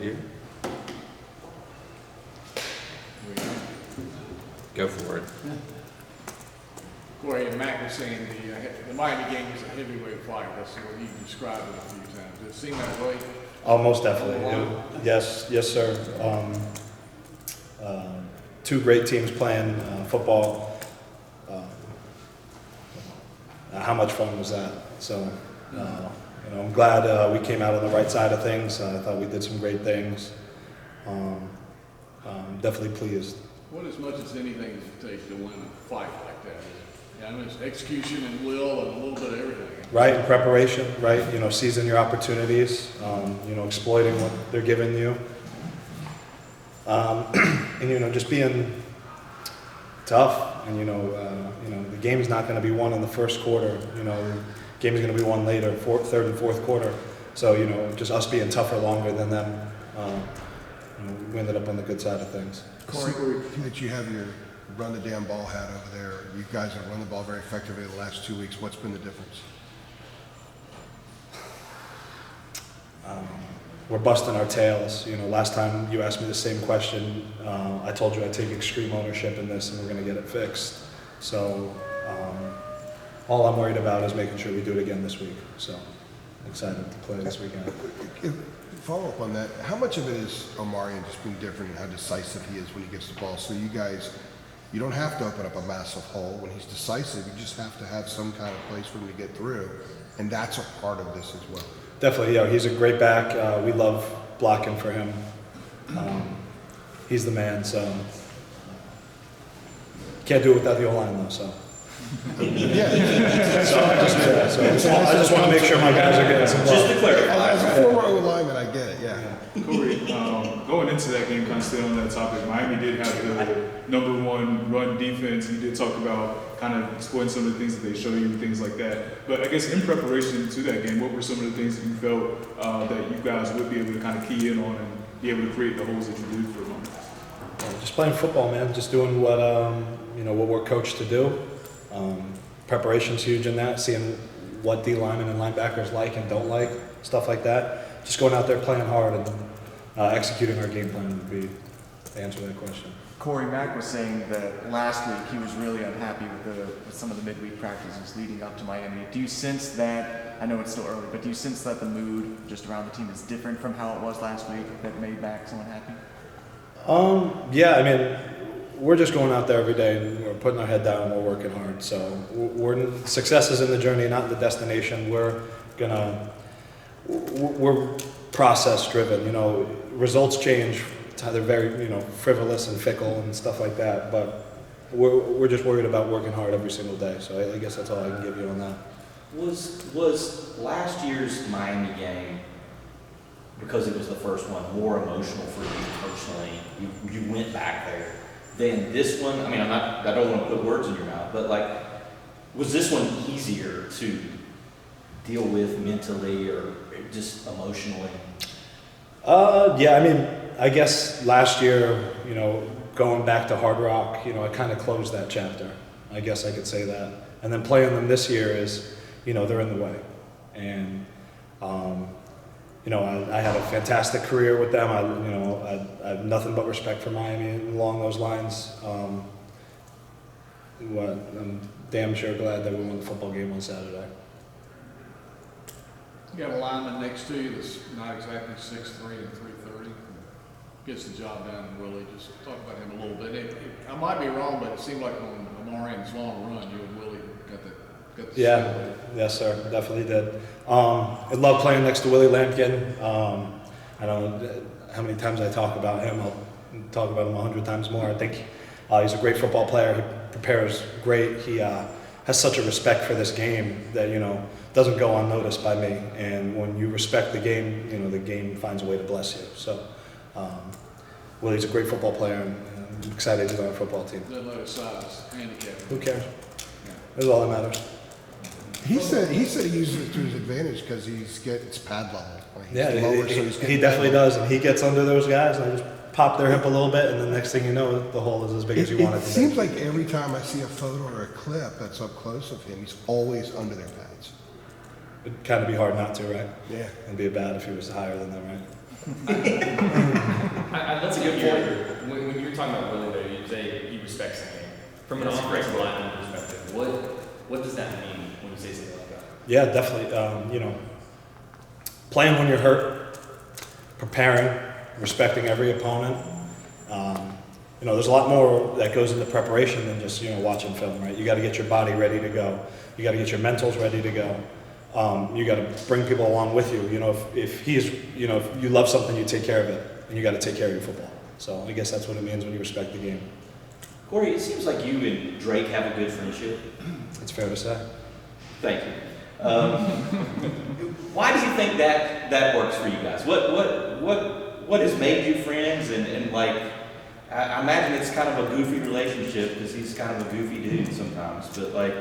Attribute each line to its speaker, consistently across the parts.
Speaker 1: here. Go for it.
Speaker 2: Corey and Mac were saying the Miami game was a heavyweight fight. That's what you described it a few times. Did it seem that way?
Speaker 3: Oh, most definitely. Yes, sir. Two great teams playing football. How much fun was that? So, I'm glad we came out on the right side of things. I thought we did some great things. Definitely pleased.
Speaker 2: What as much as anything does it take to win a fight like that? I mean, it's execution and will and a little bit of everything.
Speaker 3: Right, and preparation, right? Seizing your opportunities, exploiting what they're giving you. And, just being tough. And, the game's not going to be won in the first quarter. The game's going to be won later, third and fourth quarter. So, just us being tougher longer than them, we ended up on the good side of things.
Speaker 4: Corey, that you have your run the damn ball hat over there. You guys have run the ball very effectively the last 2 weeks. What's been the difference?
Speaker 3: We're busting our tails. Last time you asked me the same question, I told you I'd take extreme ownership in this and we're going to get it fixed. So all I'm worried about is making sure we do it again this week. So I'm excited to play this weekend.
Speaker 4: Follow up on that. How much of it is Omarion just being different and how decisive he is when he gets the ball? So you guys, you don't have to open up a massive hole. When he's decisive, you just have to have some kind of place for him to get through. And that's a part of this as well.
Speaker 3: Definitely, he's a great back. We love blocking for him. He's the man, so can't do it without the O-line though, so.
Speaker 4: Yeah.
Speaker 3: I just want to make sure my guys are getting some love.
Speaker 5: Just to clarify.
Speaker 4: As a former O-lineman, I get it, yeah.
Speaker 6: Corey, going into that game, kind of staying on that topic, Miami did have the #1 run defense. You did talk about kind of exploiting some of the things that they show you, things like that. But I guess in preparation to that game, what were some of the things that you felt that you guys would be able to kind of key in on and be able to create the holes that you did for them?
Speaker 3: Just playing football, man. Just doing what what we're coached to do. Preparation's huge in that. Seeing what D linemen and linebackers like and don't like, stuff like that. Just going out there playing hard and executing our game plan would be the answer to that question.
Speaker 7: Corey, Mack was saying that last week he was really unhappy with some of the midweek practices leading up to Miami. Do you sense that, I know it's still early, but do you sense that the mood just around the team is different from how it was last week that made Mack so unhappy?
Speaker 3: Yeah, we're just going out there every day and we're putting our head down and we're working hard. So success is in the journey, not the destination. We're process driven. Results change. They're very frivolous and fickle and stuff like that. But we're just worried about working hard every single day. So I guess that's all I can give you on that.
Speaker 5: Was last year's Miami game, because it was the first one, more emotional for you personally? You went back there. Then this one, I don't want to put words in your mouth, but was this one easier to deal with mentally or just emotionally?
Speaker 3: Yeah, I guess last year, going back to Hard Rock, I kind of closed that chapter. I guess I could say that. And then playing them this year is, they're in the way. And, I had a fantastic career with them. I have nothing but respect for Miami along those lines. I'm damn sure glad that we won the football game on Saturday.
Speaker 2: You got a lineman next to you that's not exactly 6'3" and 330. Gets the job done, Willie. Just talk about him a little bit. I might be wrong, but it seemed like on Omarion's long run, you and Willie got the
Speaker 3: Yeah, yes, sir. Definitely did. I love playing next to Willie Lampkin. I don't know how many times I talk about him. I'll talk about him 100 times more. I think he's a great football player. He prepares great. He has such a respect for this game that, doesn't go unnoticed by me. And when you respect the game, the game finds a way to bless you. So, Willie's a great football player, and I'm excited to be on a football team.
Speaker 2: Doesn't let his size handicap.
Speaker 3: Who cares? That's all that matters.
Speaker 4: He said he uses it to his advantage because it's pad level.
Speaker 3: He definitely does, and he gets under those guys, and I just pop their hip a little bit, and the next thing you know, the hole is as big as you want it to be.
Speaker 4: It seems like every time I see a photo or a clip that's up close of him, he's always under their pads.
Speaker 3: It'd kind of be hard not to, right?
Speaker 4: Yeah.
Speaker 3: It'd be bad if he was higher than them, right?
Speaker 1: good point. When you were talking about Willie, though, you say he respects the game. From an offensive lineman perspective, what does that mean when you say something like that?
Speaker 3: Yeah, definitely. Playing when you're hurt, preparing, respecting every opponent. There's a lot more that goes into preparation than just, watching film, right? You got to get your body ready to go. You got to get your mentals ready to go. You got to bring people along with you. If you love something, you take care of it, and you got to take care of your football. So I guess that's what it means when you respect the game.
Speaker 5: Corey, it seems like you and Drake have a good friendship.
Speaker 3: It's fair to say.
Speaker 5: Thank you. Why do you think that works for you guys? What has made you friends? And like, I imagine it's kind of a goofy relationship because he's kind of a goofy dude sometimes. But like,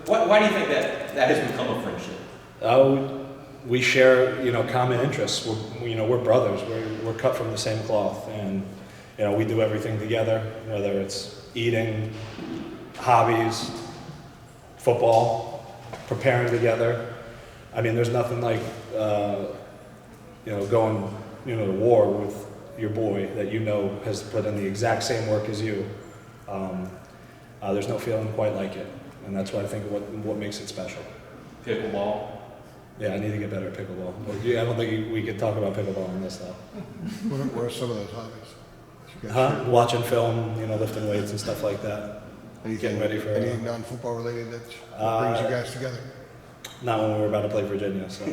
Speaker 5: why do you think that has become a friendship?
Speaker 3: We share, common interests. We're brothers. We're cut from the same cloth, and we do everything together, whether it's eating, hobbies, football, preparing together. I mean, there's nothing like, going, to war with your boy that has put in the exact same work as you. There's no feeling quite like it, and that's what I think what makes it special.
Speaker 5: Pickleball.
Speaker 3: Yeah, I need to get better at pickleball. I don't think we could talk about pickleball on this though.
Speaker 4: What are some of those hobbies? You guys share?
Speaker 3: Watching film, lifting weights and stuff like that.
Speaker 4: Anything,
Speaker 3: Getting ready for
Speaker 4: any non-football related that brings you guys together?
Speaker 3: Not when we were about to play Virginia. So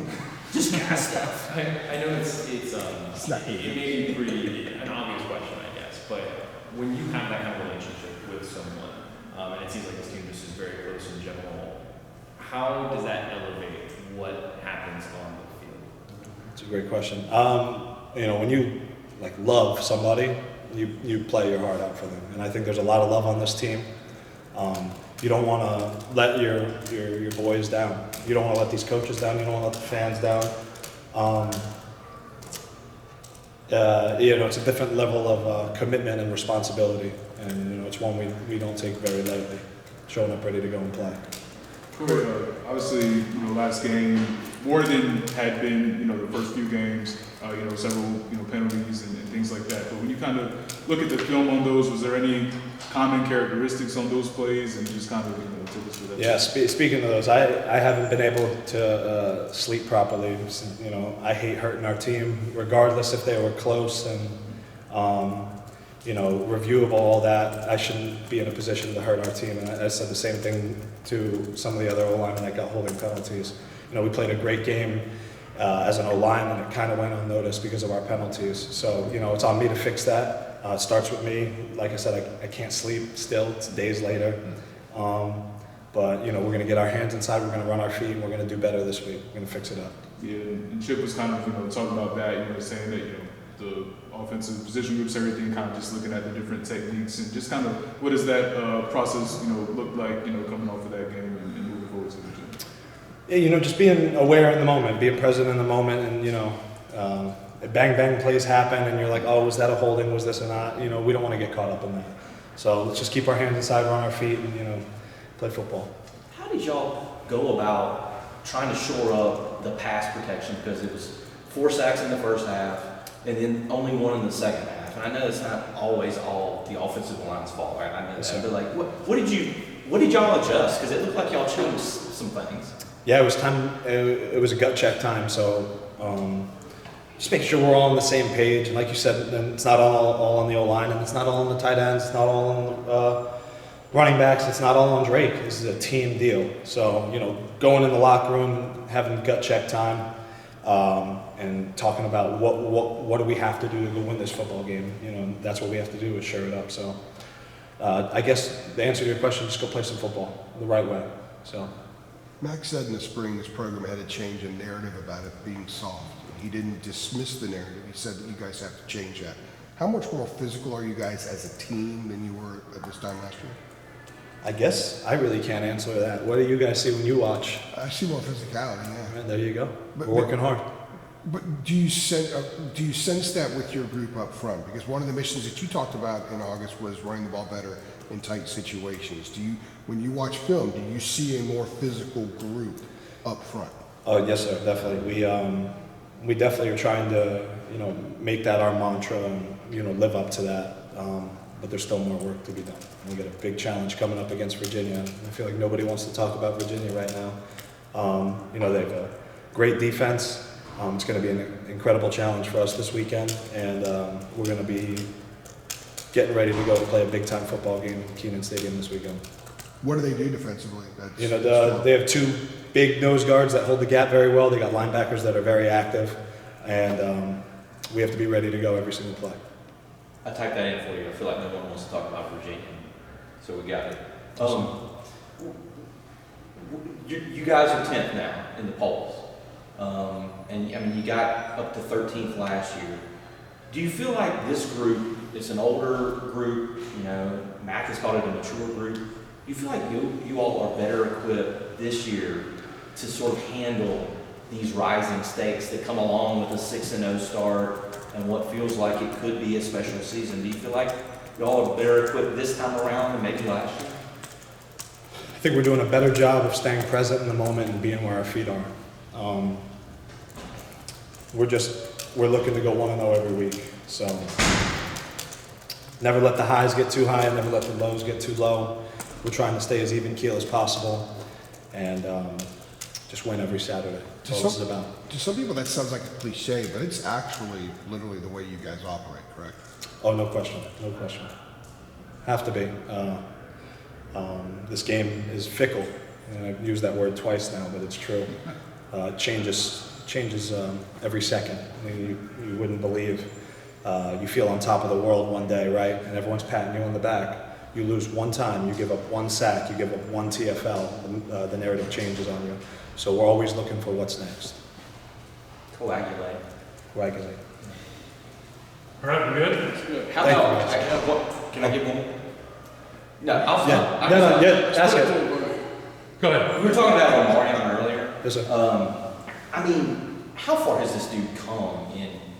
Speaker 5: Just gas stuff.
Speaker 1: I know it may be pretty an obvious question, I guess, but when you have that kind of relationship with someone, and it seems like this team just is very close in general, how does that elevate what happens on the field?
Speaker 3: it's a great question. When you love somebody, you play your heart out for them, and I think there's a lot of love on this team. You don't want to let your boys down. You don't want to let these coaches down. You don't want to let the fans down. It's a different level of commitment and responsibility, and it's one we don't take very lightly. Showing up ready to go and play.
Speaker 6: Obviously, last game, more than had been, the first few games, several, penalties and things like that. But when you kind of look at the film on those, was there any common characteristics on those plays, and just kind of, take us through that?
Speaker 3: Yeah, speaking of those, I haven't been able to sleep properly. I hate hurting our team, regardless if they were close and, reviewable, all that. I shouldn't be in a position to hurt our team. And I said the same thing to some of the other O-linemen that got holding penalties. We played a great game as an O-line, and it kind of went unnoticed because of our penalties. So, it's on me to fix that. It starts with me. Like I said, I can't sleep still. It's days later. But, we're going to get our hands inside. We're going to run our feet. And we're going to do better this week. We're going to fix it up.
Speaker 6: Yeah, and Chip was kind of, talking about that, saying that, the offensive position groups, everything, kind of just looking at the different techniques, and just kind of what does that process, look like, coming off of that game and moving forward to the gym?
Speaker 3: Yeah, just being aware in the moment, being present in the moment, and, bang plays happen, and you're like, oh, was that a holding? Was this or not? We don't want to get caught up in that. So let's just keep our hands inside, run our feet, and, play football.
Speaker 5: How did y'all go about trying to shore up the pass protection? Because it was 4 sacks in the first half, and then only 1 in the second half. And I know it's not always all the offensive line's fault, right? I know that. But what did y'all adjust? Because it looked like y'all changed some things.
Speaker 3: Yeah, it was time. It was a gut check time. So just make sure we're all on the same page. And like you said, it's not all on the O-line, and it's not all on the tight ends. It's not all on running backs. It's not all on Drake. This is a team deal. So going in the locker room, having gut check time. And talking about what do we have to do to go win this football game? That's what we have to do is shore it up. So I guess the answer to your question, just go play some football the right way. So
Speaker 4: Max said in the spring this program had to change a narrative about it being soft. He didn't dismiss the narrative. He said that you guys have to change that. How much more physical are you guys as a team than you were at this time last year?
Speaker 3: I guess I really can't answer that. What do you guys see when you watch?
Speaker 4: I see more physicality, yeah.
Speaker 3: Right, there you go.
Speaker 4: But-
Speaker 3: We're working hard.
Speaker 4: But do you sense that with your group up front? Because one of the missions that you talked about in August was running the ball better in tight situations. When you watch film, do you see a more physical group up front?
Speaker 3: Oh yes, sir, definitely. we definitely are trying to, make that our mantra and, live up to that. But there's still more work to be done. We got a big challenge coming up against Virginia. I feel like nobody wants to talk about Virginia right now. They have a great defense. It's going to be an incredible challenge for us this weekend, and we're going to be getting ready to go to play a big-time football game in Kenan Stadium this weekend.
Speaker 4: What do they do defensively?
Speaker 3: They have two big nose guards that hold the gap very well. They got linebackers that are very active, and we have to be ready to go every single play.
Speaker 5: I typed that in for you. I feel like no one wants to talk about Virginia, so we got it. You guys are 10th now in the polls, and I mean you got up to 13th last year. Do you feel like this group, it's an older group, Mac has called it a mature group. Do you feel like you all are better equipped this year to sort of handle these rising stakes that come along with a 6-0 start and what feels like it could be a special season? Do you feel like y'all are better equipped this time around than maybe last year?
Speaker 3: I think we're doing a better job of staying present in the moment and being where our feet are. We're looking to go 1-0 every week. So never let the highs get too high and never let the lows get too low. We're trying to stay as even keel as possible and just win every Saturday. That's all this is about.
Speaker 4: To some people that sounds like a cliche, but it's actually literally the way you guys operate, correct?
Speaker 3: Oh, no question. No question. Have to be. This game is fickle, and I've used that word twice now, but it's true. It changes every second. I mean, you wouldn't believe. You feel on top of the world one day, right? And everyone's patting you on the back. You lose one time, you give up one sack, you give up one TFL, the narrative changes on you. So we're always looking for what's next.
Speaker 5: Coagulate.
Speaker 3: Coagulate.
Speaker 8: All right, we're good?
Speaker 5: How about, can I get one? No, I'll stop.
Speaker 3: Ask it.
Speaker 8: Go ahead.
Speaker 5: We were talking about Omarion earlier.
Speaker 3: Yes, sir.
Speaker 5: I mean, how far has this dude come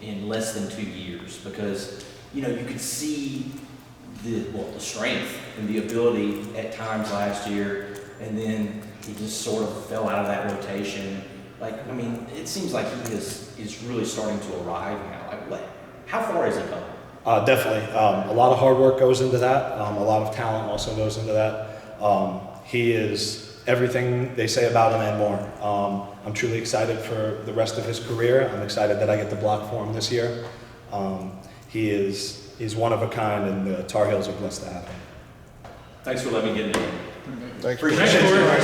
Speaker 5: in less than 2 years? Because, you could see the strength and the ability at times last year, and then he just sort of fell out of that rotation. It seems like he is really starting to arrive now. How far has he come?
Speaker 3: Definitely. A lot of hard work goes into that. A lot of talent also goes into that. He is everything they say about him and more. I'm truly excited for the rest of his career. I'm excited that I get to block for him this year. He's one of a kind, and the Tar Heels are blessed to have him.
Speaker 5: Thanks for letting me get in.
Speaker 4: Thanks.
Speaker 5: Appreciate it.